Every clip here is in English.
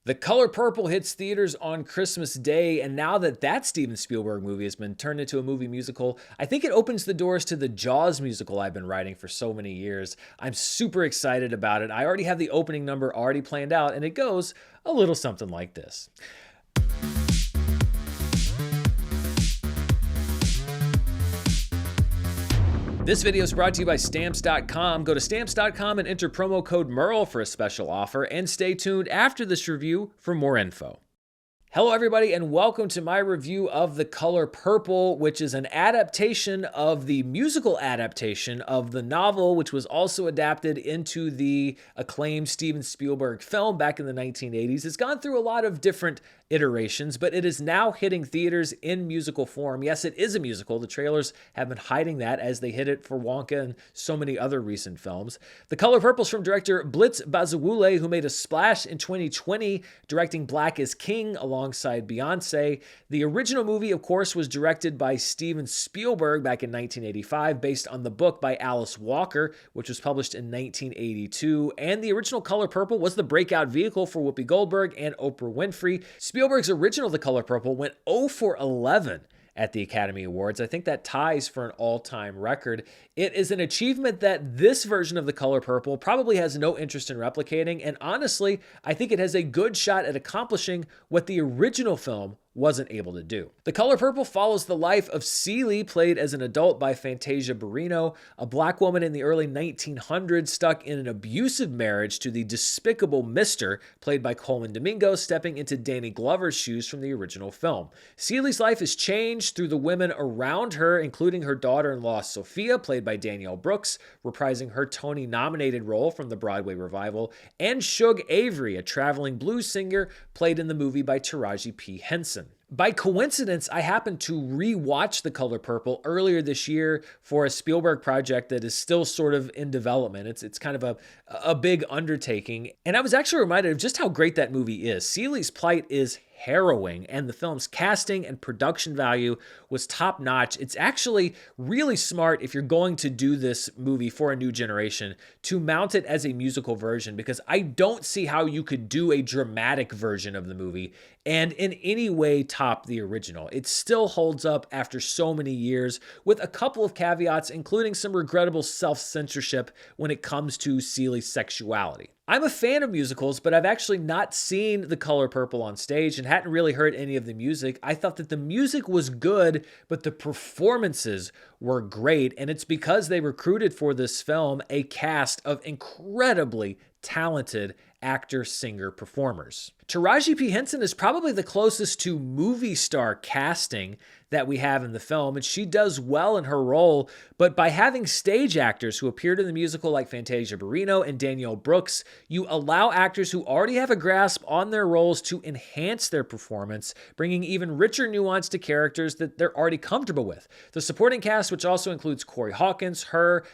The Color Purple hits theaters on Christmas Day, and now that that Steven Spielberg movie has been turned into a movie musical, I think it opens the doors to the Jaws musical I've been writing for so many years. I'm super excited about it. I already have the opening number already planned out, and it goes a little something like this. This video is brought to you by Stamps.com. Go to Stamps.com and enter promo code Murrell for a special offer, and stay tuned after this review for more info. Hello everybody, and welcome to my review of The Color Purple, which is an adaptation of the musical adaptation of the novel, which was also adapted into the acclaimed Steven Spielberg film back in the 1980s. It's gone through a lot of different iterations, but it is now hitting theaters in musical form. Yes, it is a musical. The trailers have been hiding that as they hit it for Wonka and so many other recent films. The Color Purple is from director Blitz Bazawule, who made a splash in 2020 directing Black is King alongside Beyonce. The original movie, of course, was directed by Steven Spielberg back in 1985, based on the book by Alice Walker, which was published in 1982. And the original Color Purple was the breakout vehicle for Whoopi Goldberg and Oprah Winfrey. Spielberg's original The Color Purple went 0 for 11 at the Academy Awards. I think that ties for an all-time record. It is an achievement that this version of The Color Purple probably has no interest in replicating, and honestly, I think it has a good shot at accomplishing what the original film wasn't able to do. The Color Purple follows the life of Celie, played as an adult by Fantasia Barrino, a black woman in the early 1900s stuck in an abusive marriage to the despicable Mr., played by Coleman Domingo, stepping into Danny Glover's shoes from the original film. Celie's life is changed through the women around her, including her daughter-in-law Sophia, played by Danielle Brooks, reprising her Tony-nominated role from the Broadway revival, and Shug Avery, a traveling blues singer, played in the movie by Taraji P. Henson. By coincidence, I happened to re-watch The Color Purple earlier this year for a Spielberg project that is still sort of in development. It's kind of a big undertaking, and I was actually reminded of just how great that movie is. Celie's plight is harrowing, and the film's casting and production value was top-notch. It's actually really smart, if you're going to do this movie for a new generation, to mount it as a musical version, because I don't see how you could do a dramatic version of the movie and in any way top the original. It still holds up after so many years, with a couple of caveats, including some regrettable self-censorship when it comes to Celie's sexuality. I'm a fan of musicals, but I've actually not seen The Color Purple on stage and hadn't really heard any of the music. I thought that the music was good, but the performances were great, and it's because they recruited for this film a cast of incredibly talented actor, singer, performers. Taraji P. Henson is probably the closest to movie star casting that we have in the film, and she does well in her role, but by having stage actors who appeared in the musical like Fantasia Barrino and Danielle Brooks, you allow actors who already have a grasp on their roles to enhance their performance, bringing even richer nuance to characters that they're already comfortable with. The supporting cast, which also includes Corey Hawkins,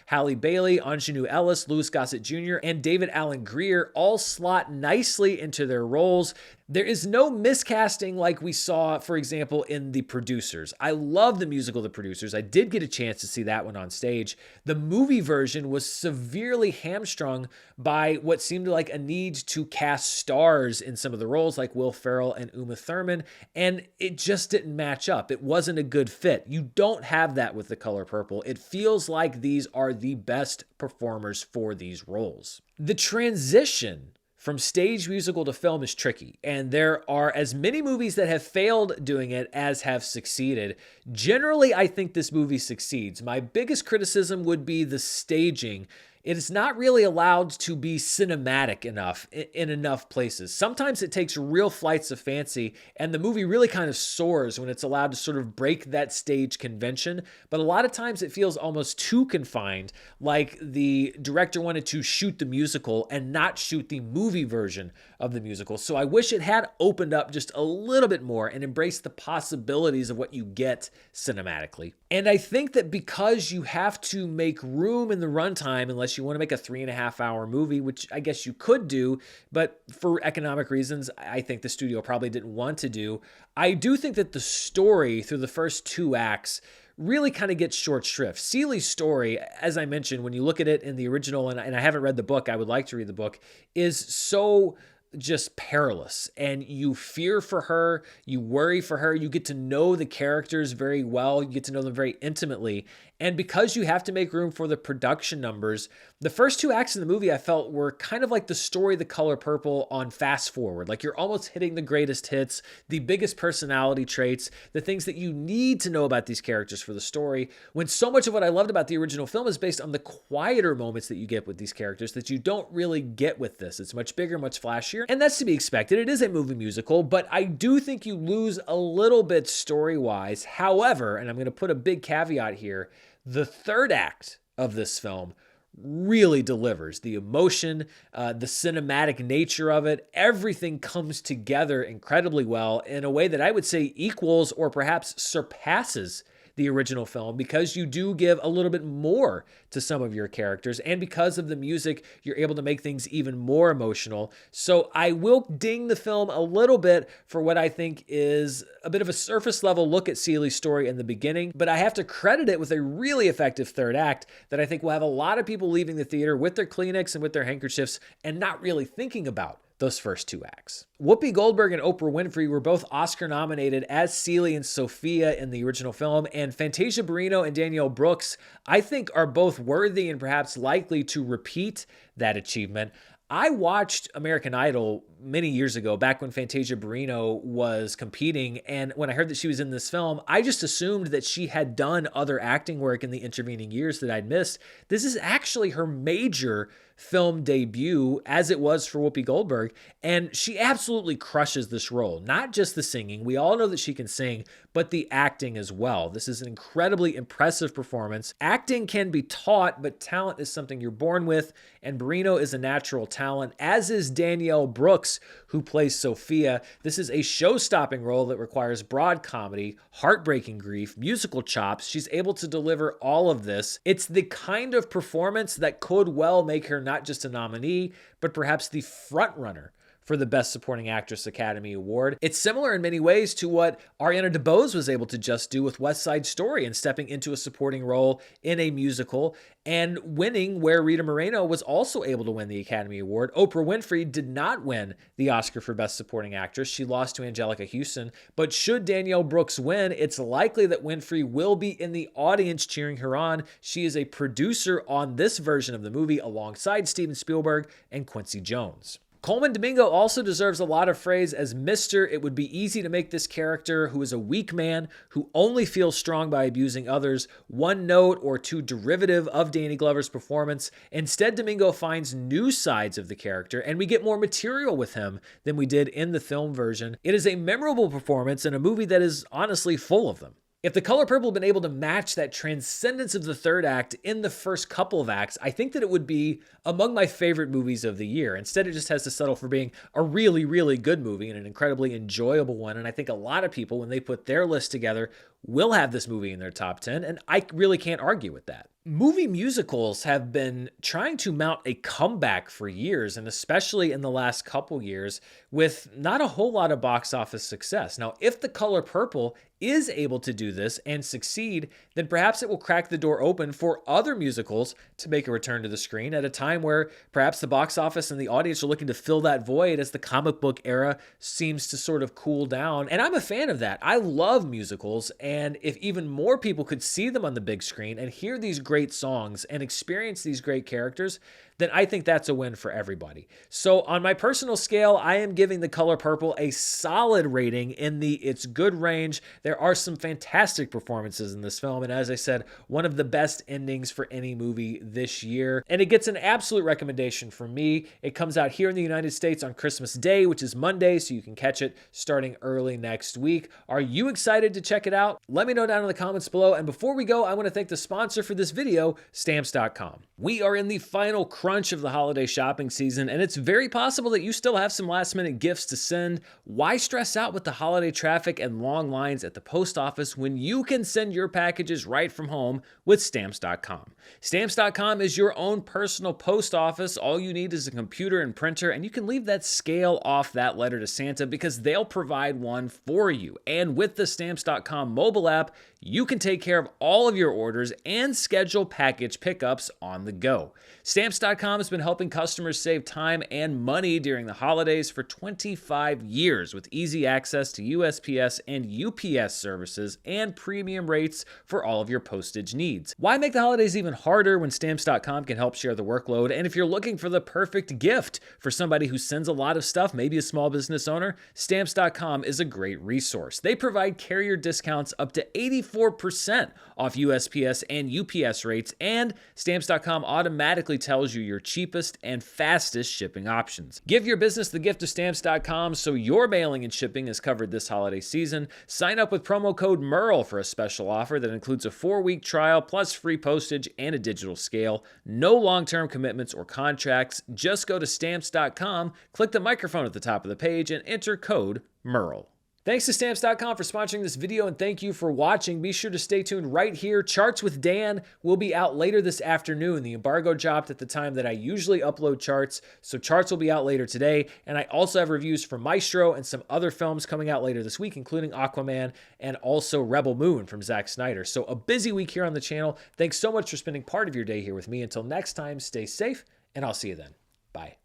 Halle Bailey, Anjanou Ellis, Louis Gossett Jr., and David Alan Grier, all slot nicely into their roles. There is no miscasting like we saw, for example, in The Producers. I love the musical The Producers. I did get a chance to see that one on stage. The movie version was severely hamstrung by what seemed like a need to cast stars in some of the roles, like Will Ferrell and Uma Thurman, and it just didn't match up. It wasn't a good fit. You don't have that with The Color Purple. It feels like these are the best performers for these roles. The transition from stage musical to film is tricky, and there are as many movies that have failed doing it as have succeeded. Generally, I think this movie succeeds. My biggest criticism would be the staging. It is not really allowed to be cinematic enough in enough places. Sometimes it takes real flights of fancy, and the movie really kind of soars when it's allowed to sort of break that stage convention. But a lot of times it feels almost too confined, like the director wanted to shoot the musical and not shoot the movie version of the musical. So I wish it had opened up just a little bit more and embraced the possibilities of what you get cinematically. And I think that because you have to make room in the runtime, unless you want to make a 3.5-hour movie, which I guess you could do, but for economic reasons, I think the studio probably didn't want to do. I do think that the story through the first 2 acts really kind of gets short shrift. Celie's story, as I mentioned, when you look at it in the original, and I haven't read the book, I would like to read the book, is so just perilous, and you fear for her, you worry for her, you get to know the characters very well, you get to know them very intimately. And because you have to make room for the production numbers, the first two acts of the movie I felt were kind of like the story The Color Purple on fast forward. Like you're almost hitting the greatest hits, the biggest personality traits, the things that you need to know about these characters for the story, when so much of what I loved about the original film is based on the quieter moments that you get with these characters that you don't really get with this. It's much bigger, much flashier, and that's to be expected. It is a movie musical, but I do think you lose a little bit story-wise. However, and I'm going to put a big caveat here, the third act of this film really delivers. The emotion, the cinematic nature of it, everything comes together incredibly well in a way that I would say equals or perhaps surpasses the original film, because you do give a little bit more to some of your characters, and because of the music, you're able to make things even more emotional. So I will ding the film a little bit for what I think is a bit of a surface level look at Ceely's story in the beginning, but I have to credit it with a really effective third act that I think will have a lot of people leaving the theater with their Kleenex and with their handkerchiefs and not really thinking about those first two acts. Whoopi Goldberg and Oprah Winfrey were both Oscar nominated as Ceely and Sophia in the original film, and Fantasia Barrino and Danielle Brooks, I think, are both worthy and perhaps likely to repeat that achievement. I watched American Idol many years ago, back when Fantasia Barrino was competing, and when I heard that she was in this film, I just assumed that she had done other acting work in the intervening years that I'd missed. This is actually her major film debut, as it was for Whoopi Goldberg, and she absolutely crushes this role. Not just the singing, we all know that she can sing, but the acting as well. This is an incredibly impressive performance. Acting can be taught, but talent is something you're born with, and Barrino is a natural talent, as is Danielle Brooks, who plays Sophia. This is a show-stopping role that requires broad comedy, heartbreaking grief, musical chops. She's able to deliver all of this. It's the kind of performance that could well make her not just a nominee, but perhaps the front runner for the Best Supporting Actress Academy Award. It's similar in many ways to what Ariana DeBose was able to just do with West Side Story and stepping into a supporting role in a musical and winning where Rita Moreno was also able to win the Academy Award. Oprah Winfrey did not win the Oscar for Best Supporting Actress. She lost to Angelica Houston. But should Danielle Brooks win, it's likely that Winfrey will be in the audience cheering her on. She is a producer on this version of the movie alongside Steven Spielberg and Quincy Jones. Coleman Domingo also deserves a lot of praise as Mr. It would be easy to make this character, who is a weak man, who only feels strong by abusing others, one note or too derivative of Danny Glover's performance. Instead, Domingo finds new sides of the character, and we get more material with him than we did in the film version. It is a memorable performance in a movie that is honestly full of them. If The Color Purple had been able to match that transcendence of the third act in the first couple of acts, I think that it would be among my favorite movies of the year. Instead, it just has to settle for being a really, really good movie and an incredibly enjoyable one. And I think a lot of people, when they put their list together, will have this movie in their top 10, and I really can't argue with that. Movie musicals have been trying to mount a comeback for years, and especially in the last couple years, with not a whole lot of box office success. Now, if The Color Purple is able to do this and succeed, then perhaps it will crack the door open for other musicals to make a return to the screen at a time where perhaps the box office and the audience are looking to fill that void as the comic book era seems to sort of cool down. And I'm a fan of that. I love musicals, and if even more people could see them on the big screen and hear these great songs and experience these great characters, then I think that's a win for everybody. So on my personal scale, I am giving The Color Purple a solid rating in the it's good range. There are some fantastic performances in this film, and as I said, one of the best endings for any movie this year. And it gets an absolute recommendation from me. It comes out here in the United States on Christmas Day, which is Monday, so you can catch it starting early next week. Are you excited to check it out? Let me know down in the comments below. And before we go, I want to thank the sponsor for this video, Stamps.com. We are in the final crunch of the holiday shopping season, and it's very possible that you still have some last-minute gifts to send. Why stress out with the holiday traffic and long lines at the post office when you can send your packages right from home with Stamps.com? Stamps.com is your own personal post office. All you need is a computer and printer, and you can leave that scale off that letter to Santa because they'll provide one for you. And with the Stamps.com mobile app, you can take care of all of your orders and schedule package pickups on the go. Stamps.com Stamps.com has been helping customers save time and money during the holidays for 25 years with easy access to USPS and UPS services and premium rates for all of your postage needs. Why make the holidays even harder when Stamps.com can help share the workload? And if you're looking for the perfect gift for somebody who sends a lot of stuff, maybe a small business owner, Stamps.com is a great resource. They provide carrier discounts up to 84% off USPS and UPS rates, and Stamps.com automatically tells you your cheapest and fastest shipping options. Give your business the gift of Stamps.com so your mailing and shipping is covered this holiday season. Sign up with promo code Murrell for a special offer that includes a 4-week trial plus free postage and a digital scale. No long-term commitments or contracts. Just go to Stamps.com, click the microphone at the top of the page, and enter code Murrell. Thanks to Stamps.com for sponsoring this video, and thank you for watching. Be sure to stay tuned right here. Charts with Dan will be out later this afternoon. The embargo dropped at the time that I usually upload charts, so charts will be out later today. And I also have reviews for Maestro and some other films coming out later this week, including Aquaman and also Rebel Moon from Zack Snyder. So a busy week here on the channel. Thanks so much for spending part of your day here with me. Until next time, stay safe, and I'll see you then. Bye.